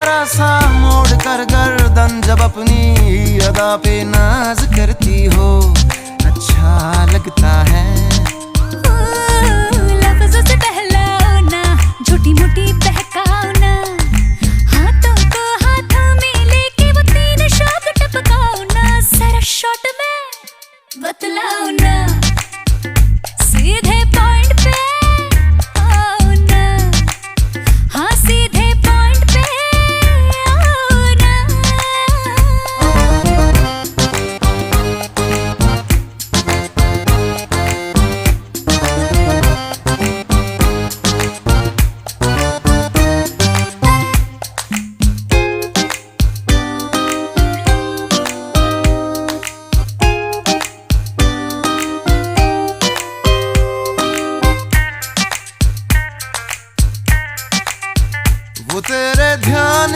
जरा सा मोड़ कर गर्दन जब अपनी अदा पे नाज करती हो, अच्छा लगता है। लफ्जों से बहलाओ ना, झूठी मूठी